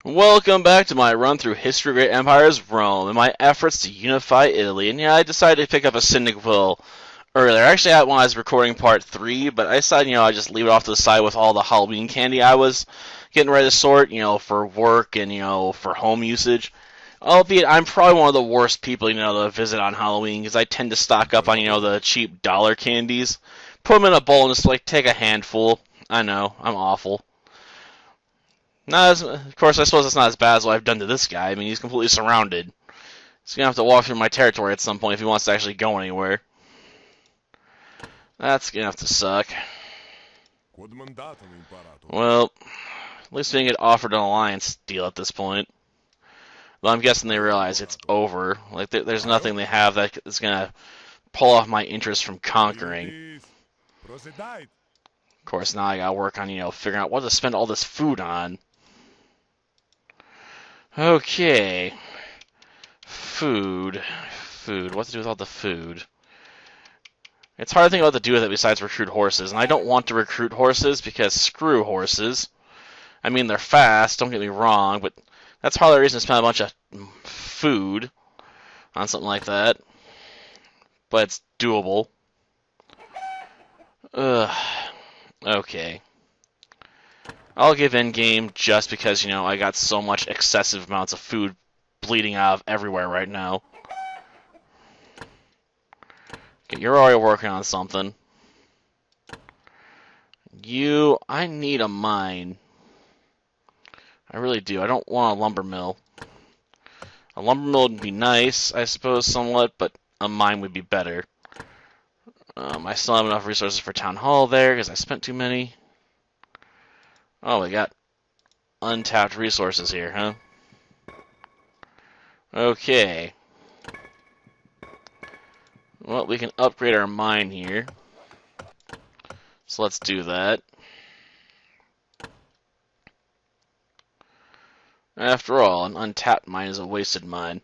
Welcome back to my run through History of Great Empires Rome and my efforts to unify Italy. And yeah, I decided to pick up a Syndic Will earlier. Actually, when I was recording part 3, but I decided, I'd just leave it off to the side with all the Halloween candy I was getting ready to sort, for work and, for home usage. Albeit, I'm probably one of the worst people, to visit on Halloween because I tend to stock up on, the cheap dollar candies. Put them in a bowl and just, take a handful. I know, I'm awful. Not as, of course, I suppose it's not as bad as what I've done to this guy. I mean, he's completely surrounded. He's gonna have to walk through my territory at some point if he wants to actually go anywhere. That's gonna have to suck. Well, at least we didn't get offered an alliance deal at this point. Though I'm guessing they realize it's over. There's nothing they have that is gonna pull off my interest from conquering. Of course, now I gotta work on, figuring out what to spend all this food on. Okay. Food. What to do with all the food? It's hard to think what to do with it besides recruit horses. And I don't want to recruit horses because screw horses. I mean, they're fast, don't get me wrong, but that's probably the reason to spend a bunch of food on something like that. But it's doable. Okay. I'll give in-game just because, I got so much excessive amounts of food bleeding out of everywhere right now. Okay, you're already working on something. I need a mine. I really do. I don't want a lumber mill. A lumber mill would be nice, I suppose, somewhat, but a mine would be better. I still have enough resources for town hall there because I spent too many. Oh, we got untapped resources here, huh? Okay. Well, we can upgrade our mine here. So let's do that. After all, an untapped mine is a wasted mine.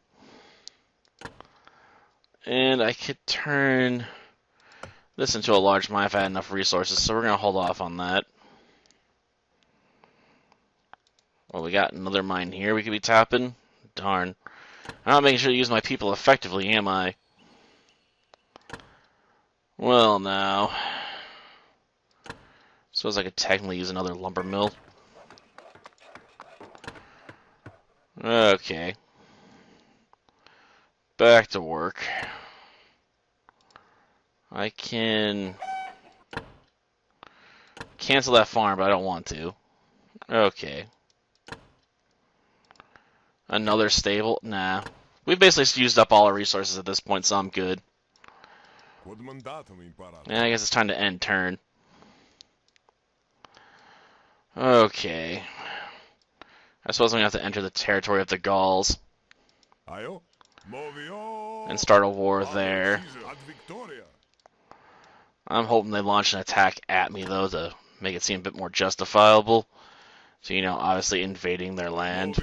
And I could turn this into a large mine if I had enough resources, so we're going to hold off on that. Well, we got another mine here we could be tapping. Darn. I'm not making sure to use my people effectively, am I? Well, now. Suppose I could technically use another lumber mill. Okay. Back to work. I can cancel that farm, but I don't want to. Okay. Another stable? Nah. We've basically used up all our resources at this point, so I'm good. Yeah, I guess it's time to end turn. Okay. I suppose I'm going to have to enter the territory of the Gauls. And start a war there. I'm hoping they launch an attack at me, though, to make it seem a bit more justifiable. So, obviously invading their land.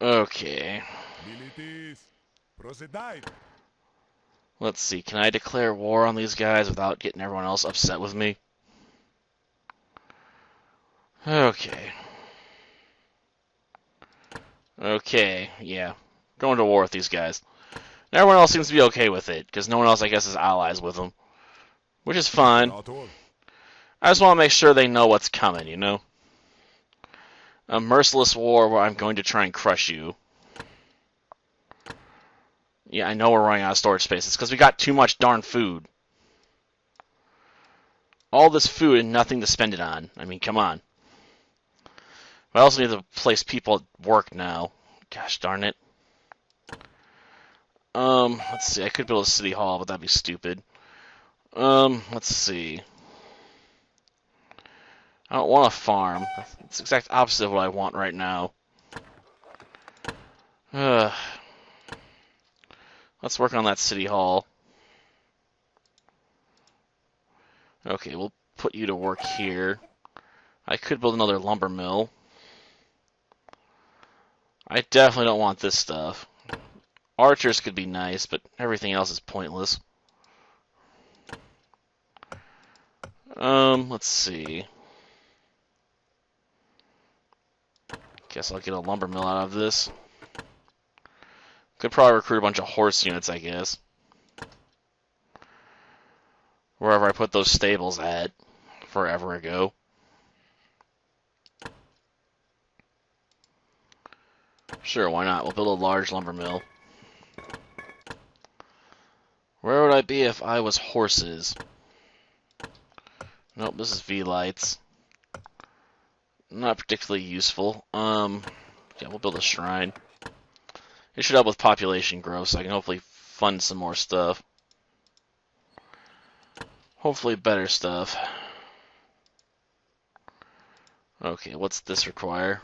Okay. Let's see, can I declare war on these guys without getting everyone else upset with me? Okay. Okay, yeah. Going to war with these guys. Everyone else seems to be okay with it, because no one else, I guess, is allies with them. Which is fine. I just want to make sure they know what's coming, A merciless war where I'm going to try and crush you. Yeah, I know we're running out of storage space. It's because we got too much darn food. All this food and nothing to spend it on. I mean, come on. I also need to place people at work now. Gosh darn it. Let's see. I could build a city hall, but that'd be stupid. Let's see. I don't want a farm. It's the exact opposite of what I want right now. Let's work on that city hall. Okay, we'll put you to work here. I could build another lumber mill. I definitely don't want this stuff. Archers could be nice, but everything else is pointless. Let's see. Guess I'll get a lumber mill out of this. Could probably recruit a bunch of horse units, I guess. Wherever I put those stables at forever ago. Sure, why not? We'll build a large lumber mill. Where would I be if I was horses? Nope, this is V-lights. Not particularly useful. Yeah, we'll build a shrine. It should help with population growth, so I can hopefully fund some more stuff. Hopefully better stuff. Okay, what's this require?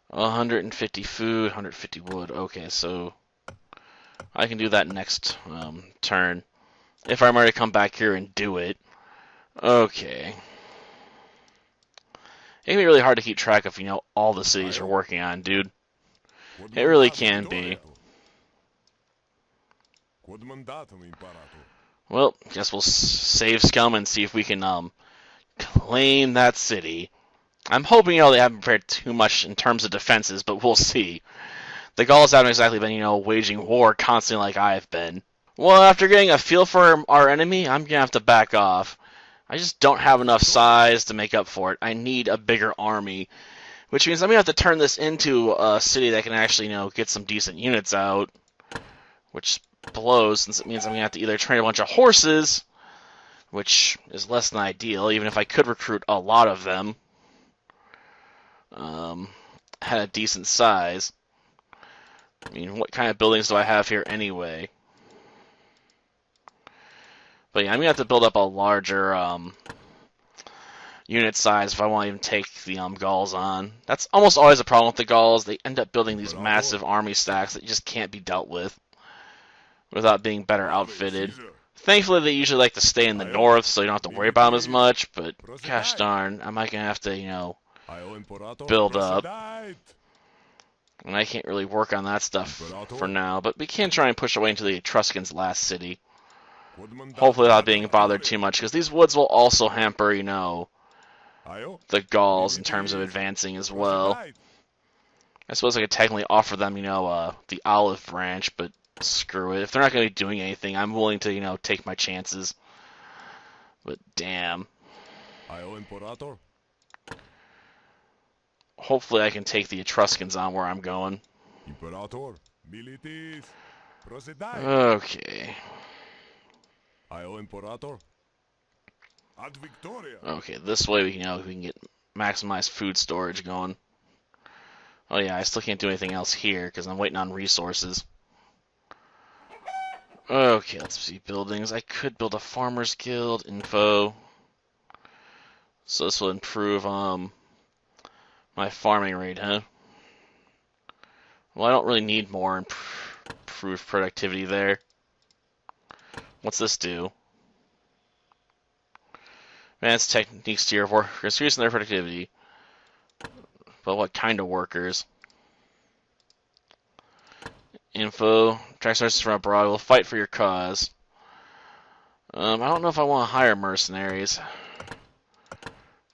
150 food, 150 wood. Okay, so I can do that next turn. If I'm ready to come back here and do it. Okay. It can be really hard to keep track of, all the cities you're working on, dude. It really can be. Well, guess we'll save scum and see if we can claim that city. I'm hoping, they haven't prepared too much in terms of defenses, but we'll see. The Gauls haven't exactly been, waging war constantly like I've been. Well, after getting a feel for our enemy, I'm gonna have to back off. I just don't have enough size to make up for it. I need a bigger army, which means I'm gonna have to turn this into a city that can actually, get some decent units out, which blows, since it means I'm gonna have to either train a bunch of horses, which is less than ideal, even if I could recruit a lot of them. Had a decent size. I mean, what kind of buildings do I have here anyway? But yeah, I'm gonna have to build up a larger unit size if I want to even take the Gauls on. That's almost always a problem with the Gauls. They end up building these massive army stacks that just can't be dealt with without being better outfitted. Thankfully, they usually like to stay in the north, so you don't have to worry about them as much. But gosh darn, I might gonna have to, build up. And I can't really work on that stuff for now, but we can try and push away into the Etruscans' last city. Hopefully without being bothered too much, because these woods will also hamper, the Gauls in terms of advancing as well. I suppose I could technically offer them, the olive branch, but screw it. If they're not going to be doing anything, I'm willing to, take my chances. But damn. Hopefully I can take the Etruscans on where I'm going. Okay. Okay, this way we can get maximized food storage going. Oh yeah, I still can't do anything else here because I'm waiting on resources. Okay, let's see buildings. I could build a farmers guild info. So this will improve my farming rate, huh? Well, I don't really need more improved productivity there. What's this do? Advanced techniques to your workers, increasing their productivity. But what kind of workers? Info. Attract sources from abroad. Will fight for your cause. I don't know if I want to hire mercenaries.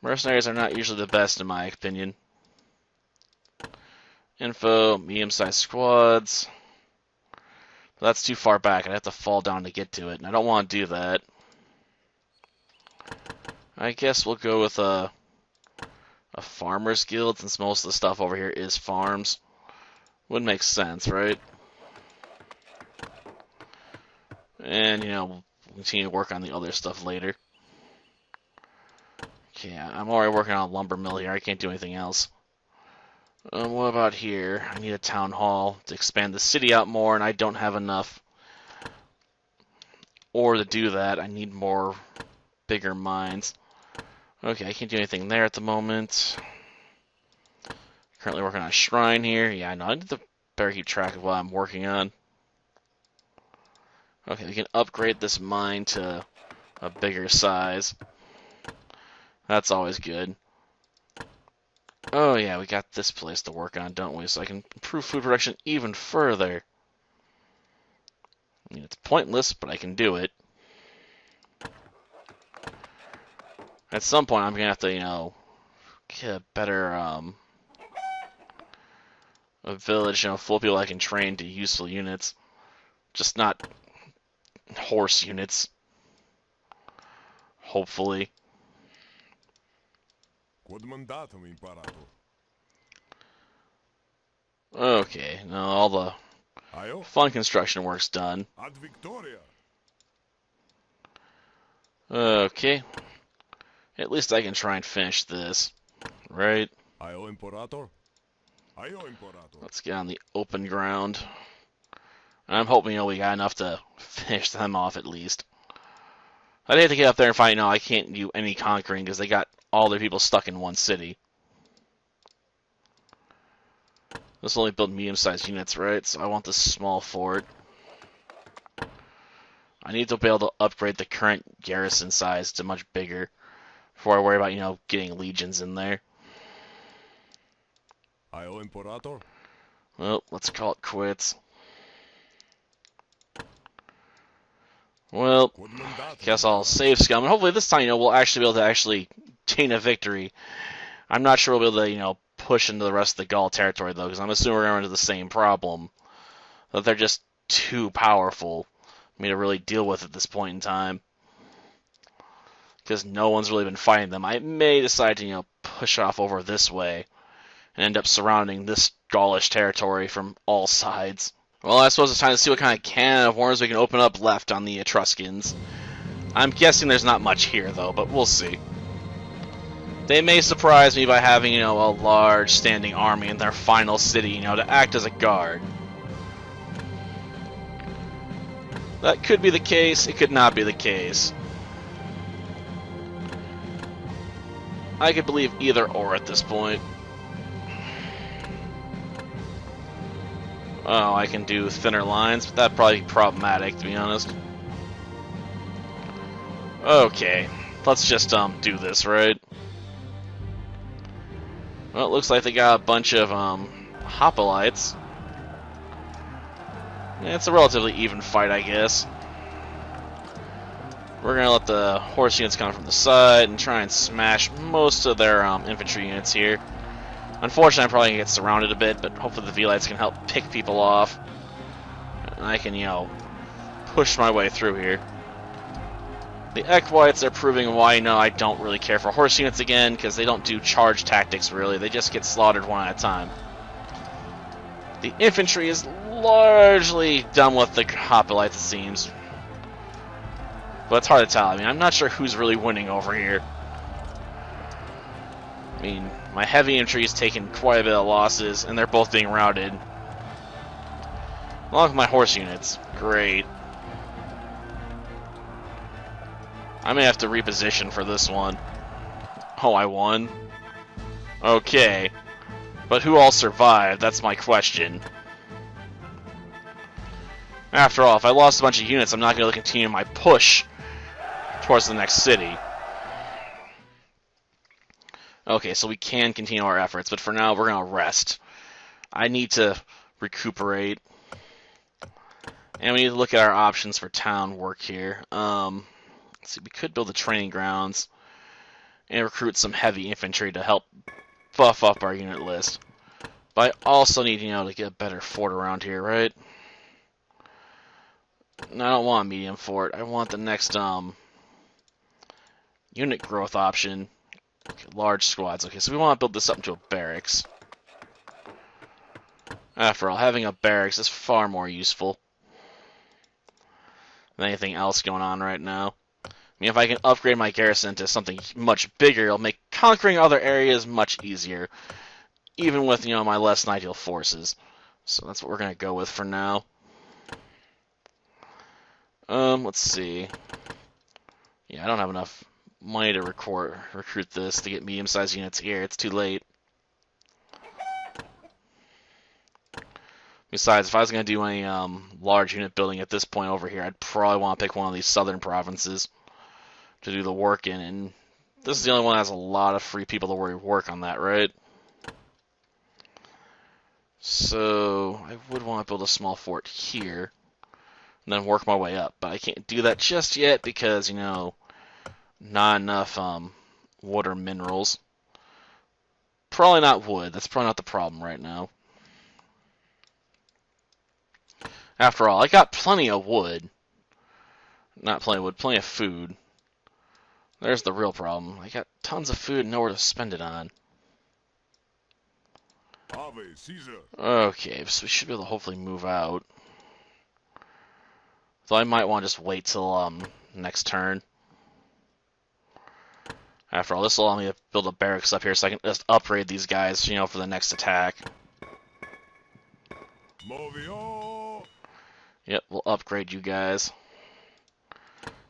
Mercenaries are not usually the best, in my opinion. Info. Medium-sized squads. But that's too far back. I'd have to fall down to get to it, and I don't want to do that. I guess we'll go with a farmer's guild, since most of the stuff over here is farms. Would make sense, right? And, we'll continue to work on the other stuff later. Okay, I'm already working on a lumber mill here. I can't do anything else. What about here? I need a town hall to expand the city out more, and I don't have enough ore to do that. I need more bigger mines. Okay, I can't do anything there at the moment. Currently working on a shrine here. Yeah, I know. I need to better keep track of what I'm working on. Okay, we can upgrade this mine to a bigger size. That's always good. Oh yeah, we got this place to work on, don't we? So I can improve food production even further. I mean, it's pointless, but I can do it. At some point, I'm gonna have to, get a better a village, full of people I can train to useful units. Just not horse units. Hopefully. Okay, now all the fun construction work's done. Okay. At least I can try and finish this. Right? Let's get on the open ground. And I'm hoping, we got enough to finish them off at least. I'd hate to get up there and find, I can't do any conquering because they got all their people stuck in one city. This will only build medium-sized units, right? So I want this small fort. I need to be able to upgrade the current garrison size to much bigger before I worry about, getting legions in there. Well, let's call it quits. Well, guess I'll save scum, and hopefully this time, we'll actually be able to gain a victory. I'm not sure we'll be able to, push into the rest of the Gaul territory, though, because I'm assuming we're going to run into the same problem. That they're just too powerful for me to really deal with at this point in time. Because no one's really been fighting them. I may decide to, push off over this way and end up surrounding this Gaulish territory from all sides. Well, I suppose it's time to see what kind of can of worms we can open up left on the Etruscans. I'm guessing there's not much here, though, but we'll see. They may surprise me by having, a large standing army in their final city, to act as a guard. That could be the case, it could not be the case. I could believe either or at this point. Oh, I can do thinner lines, but that'd probably be problematic, to be honest. Okay, let's just do this, right? Well, it looks like they got a bunch of hoplites. Yeah, it's a relatively even fight, I guess. We're gonna let the horse units come from the side and try and smash most of their infantry units here. Unfortunately, I'm probably gonna get surrounded a bit, but hopefully the V-lights can help pick people off. And I can, push my way through here. The Equites are proving why, I don't really care for horse units again, because they don't do charge tactics, really. They just get slaughtered one at a time. The infantry is largely done with the hoplites, it seems. But it's hard to tell. I'm not sure who's really winning over here. My heavy infantry is taking quite a bit of losses, and they're both being routed. Along with my horse units. Great. I may have to reposition for this one. Oh, I won? Okay. But who all survived? That's my question. After all, if I lost a bunch of units, I'm not going to continue my push towards the next city. Okay, so we can continue our efforts, but for now, we're going to rest. I need to recuperate. And we need to look at our options for town work here. Let's see, we could build the training grounds and recruit some heavy infantry to help buff up our unit list. But I also need, to get a better fort around here, right? No, I don't want a medium fort. I want the next unit growth option. Okay, large squads. Okay, so we want to build this up into a barracks. After all, having a barracks is far more useful than anything else going on right now. If I can upgrade my garrison to something much bigger, it'll make conquering other areas much easier, even with, my less than ideal forces. So that's what we're going to go with for now. Let's see. Yeah, I don't have enough money to recruit this to get medium-sized units here. It's too late. Besides, if I was going to do any large unit building at this point over here, I'd probably want to pick one of these southern provinces to do the work in, and this is the only one that has a lot of free people to work on that, right? So I would want to build a small fort here and then work my way up, but I can't do that just yet because, not enough wood or minerals. Probably not wood. That's probably not the problem right now. After all, I got plenty of wood. Not plenty of wood, plenty of food. There's the real problem. I got tons of food and nowhere to spend it on. Okay, so we should be able to hopefully move out. Though I might want to just wait till next turn. After all, this will allow me to build a barracks up here so I can just upgrade these guys, you know, for the next attack. Yep, we'll upgrade you guys.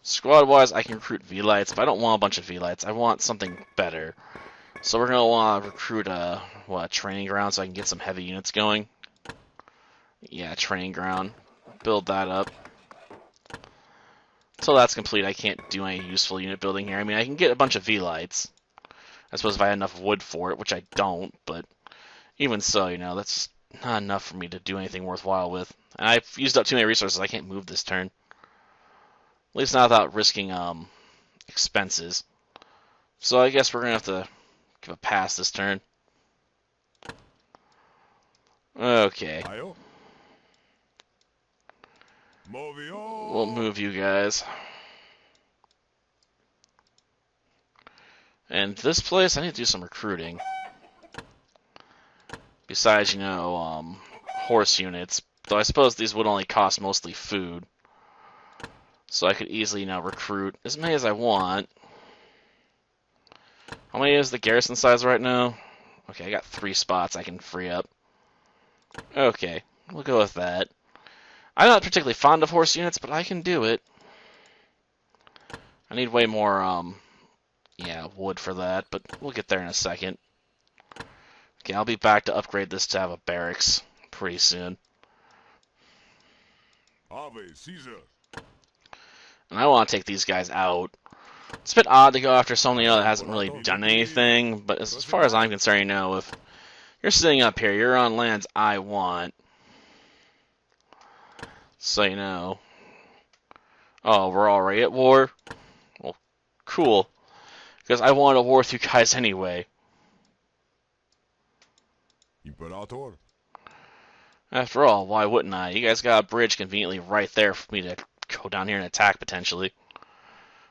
Squad-wise, I can recruit V-Lights, but I don't want a bunch of V-Lights. I want something better. So we're going to want to recruit a training ground so I can get some heavy units going. Yeah, training ground. Build that up. Until that's complete, I can't do any useful unit building here. I mean, I can get a bunch of V-Lights. I suppose if I had enough wood for it, which I don't, but even so, you know, that's not enough for me to do anything worthwhile with. And I've used up too many resources, I can't move this turn. At least not without risking expenses. So I guess we're going to have to give a pass this turn. Okay. We'll move you guys. And this place, I need to do some recruiting. Besides, you know, horse units. Though I suppose these would only cost mostly food. So I could easily, you know, recruit as many as I want. How many is the garrison size right now? Okay, I got 3 spots I can free up. Okay, we'll go with that. I'm not particularly fond of horse units, but I can do it. I need way more, yeah, wood for that, but we'll get there in a second. Okay, I'll be back to upgrade this to have a barracks pretty soon. And I want to take these guys out. It's a bit odd to go after someone, you know, that hasn't really done anything, but as far as I'm concerned, you know, if you're sitting up here, you're on lands I want. So, you know. Oh, we're already at war? Well, cool. Because I wanted a war with you guys anyway. Imperator. After all, why wouldn't I? You guys got a bridge conveniently right there for me to go down here and attack, potentially.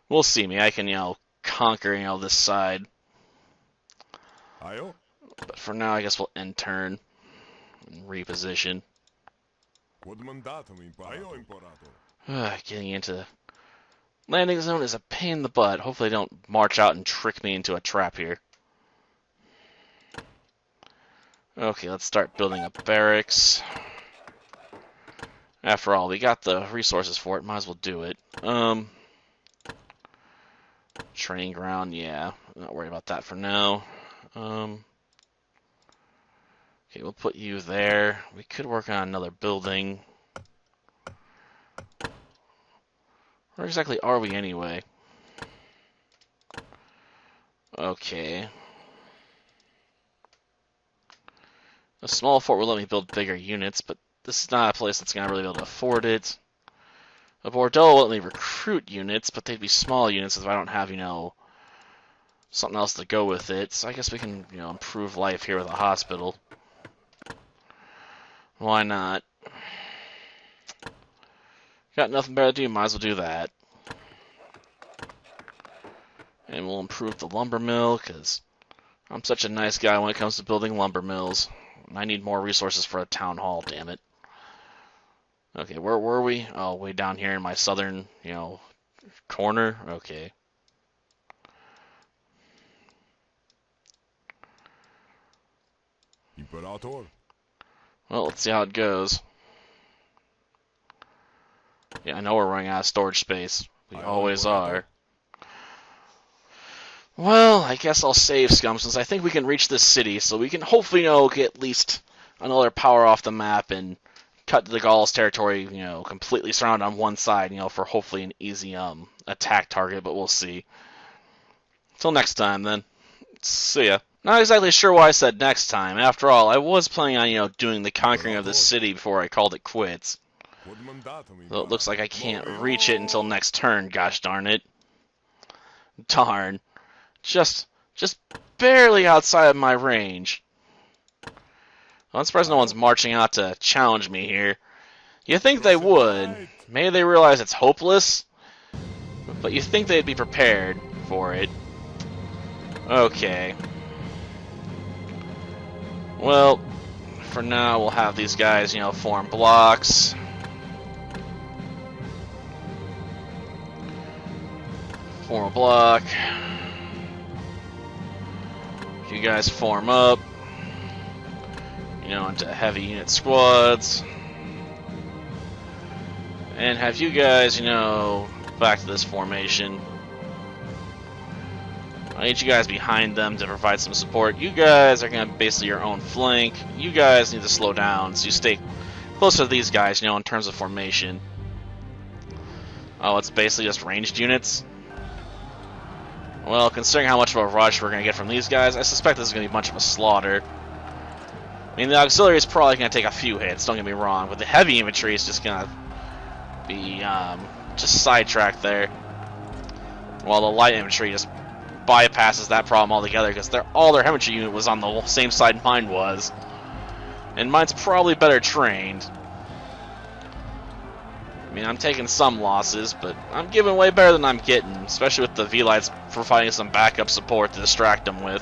We'll see me. I can, you know, conquer, you know, this side. But for now, I guess we'll end turn and reposition. Getting into landing zone is a pain in the butt. Hopefully they don't march out and trick me into a trap here. Okay, let's start building a barracks. After all, we got the resources for it. Might as well do it. Training ground, yeah. I'm not worried about that for now. Okay, we'll put you there. We could work on another building. Where exactly are we anyway? Okay. A small fort will let me build bigger units, but this is not a place that's going to really be able to afford it. A Bordeaux will let me recruit units, but they'd be small units if I don't have, you know, something else to go with it. So I guess we can, you know, improve life here with a hospital. Why not? Got nothing better to do, might as well do that. And we'll improve the lumber mill, because I'm such a nice guy when it comes to building lumber mills. I need more resources for a town hall, damn it. Okay, where were we? Oh, way down here in my southern, you know, corner? Okay. Imperator. Well, let's see how it goes. Yeah, I know we're running out of storage space. We always are. Well, I guess I'll save Scum, since I think we can reach this city, so we can hopefully, you know, get at least another power off the map and cut the Gaul's territory, you know, completely surrounded on one side, you know, for hopefully an easy attack target, but we'll see. Until next time, then. See ya. Not exactly sure why I said next time. After all, I was planning on, you know, doing the conquering of this city before I called it quits. Though it looks like I can't reach it until next turn, gosh darn it. Darn. Just barely outside of my range. Well, I'm surprised no one's marching out to challenge me here. You think they would. Fortified. Maybe they realize it's hopeless, but you think they'd be prepared for it. Okay. Well, for now, we'll have these guys, form blocks. Form a block. You guys form up, into heavy unit squads. And have you guys, back to this formation. I need you guys behind them to provide some support. You guys are going to basically your own flank. You guys need to slow down so you stay closer to these guys, in terms of formation. Oh, it's basically just ranged units. Well, considering how much of a rush we're going to get from these guys, I suspect this is going to be much of a slaughter. I mean, the auxiliary is probably going to take a few hits, don't get me wrong, but the heavy infantry is just going to be just sidetracked there. While the light infantry just bypasses that problem altogether because all their infantry unit was on the same side mine was. And mine's probably better trained. I mean, I'm taking some losses, but I'm giving way better than I'm getting, especially with the V-Lights providing some backup support to distract them with.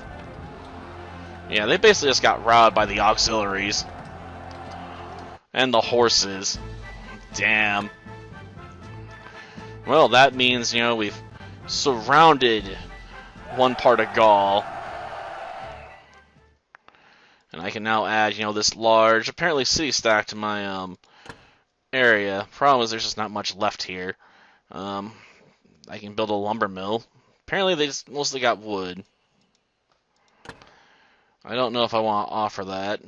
Yeah, they basically just got routed by the auxiliaries. And the horses. Damn. Well, that means, we've surrounded one part of Gaul. And I can now add, this large, apparently city stack to my area. Problem is there's just not much left here. I can build a lumber mill. Apparently they just mostly got wood. I don't know if I want to offer that.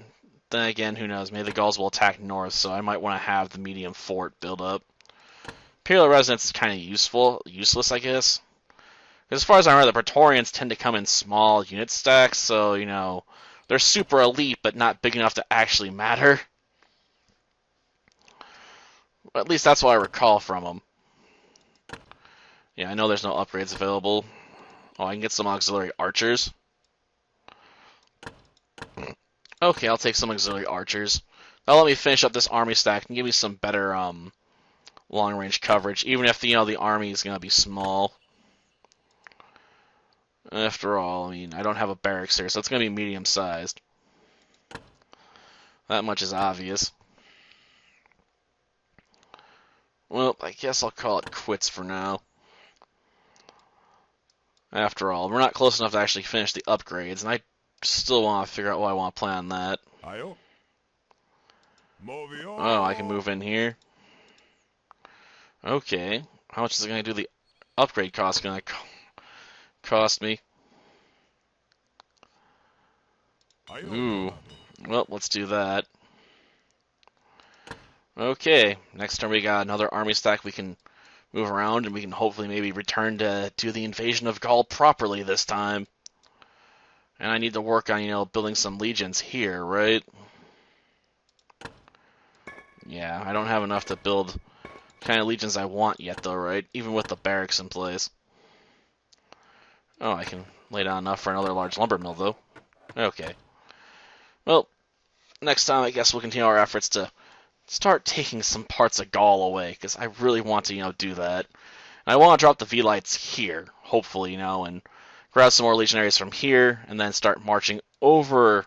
Then again, who knows? Maybe the Gauls will attack north, so I might want to have the medium fort build up. Imperial residence is kind of useless, I guess. As far as I remember, the Praetorians tend to come in small unit stacks, so, they're super elite, but not big enough to actually matter. At least that's what I recall from them. Yeah, I know there's no upgrades available. Oh, I can get some auxiliary archers. Okay, I'll take some auxiliary archers. That'll let me finish up this army stack and give me some better long-range coverage, even if the army is going to be small. After all, I mean, I don't have a barracks here, so it's going to be medium-sized. That much is obvious. Well, I guess I'll call it quits for now. After all, we're not close enough to actually finish the upgrades, and I still want to figure out what I want to plan on that. Oh, I can move in here. Okay. How much is it going to do the upgrade cost going to cost me? Ooh. Well, let's do that. Okay. Next turn we got another army stack we can move around, and we can hopefully maybe return to do the invasion of Gaul properly this time. And I need to work on, building some legions here, right? Yeah, I don't have enough to build the kind of legions I want yet, though, right? Even with the barracks in place. Oh, I can lay down enough for another large lumber mill, though. Okay. Well, next time I guess we'll continue our efforts to start taking some parts of Gaul away, because I really want to, do that. And I want to drop the V-Lights here, hopefully, and grab some more legionaries from here, and then start marching over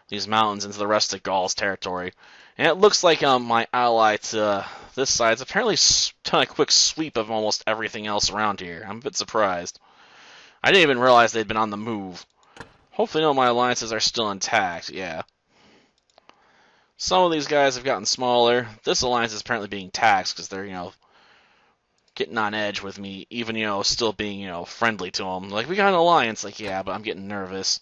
these mountains into the rest of Gaul's territory. And it looks like my ally to this side's apparently done a quick sweep of almost everything else around here. I'm a bit surprised. I didn't even realize they'd been on the move. Hopefully, my alliances are still intact. Yeah. Some of these guys have gotten smaller. This alliance is apparently being taxed because they're, getting on edge with me, even, still being, friendly to them. Like, we got an alliance. Like, yeah, but I'm getting nervous.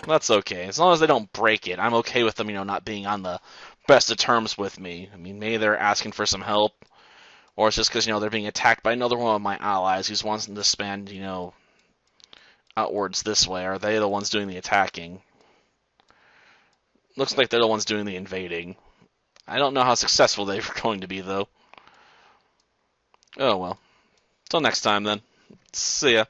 That's okay. As long as they don't break it, I'm okay with them, not being on the best of terms with me. I mean, maybe they're asking for some help, or it's just because, they're being attacked by another one of my allies who's wanting to spend, outwards this way. Are they the ones doing the attacking? Looks like they're the ones doing the invading. I don't know how successful they're going to be, though. Oh, well. Till next time, then. See ya.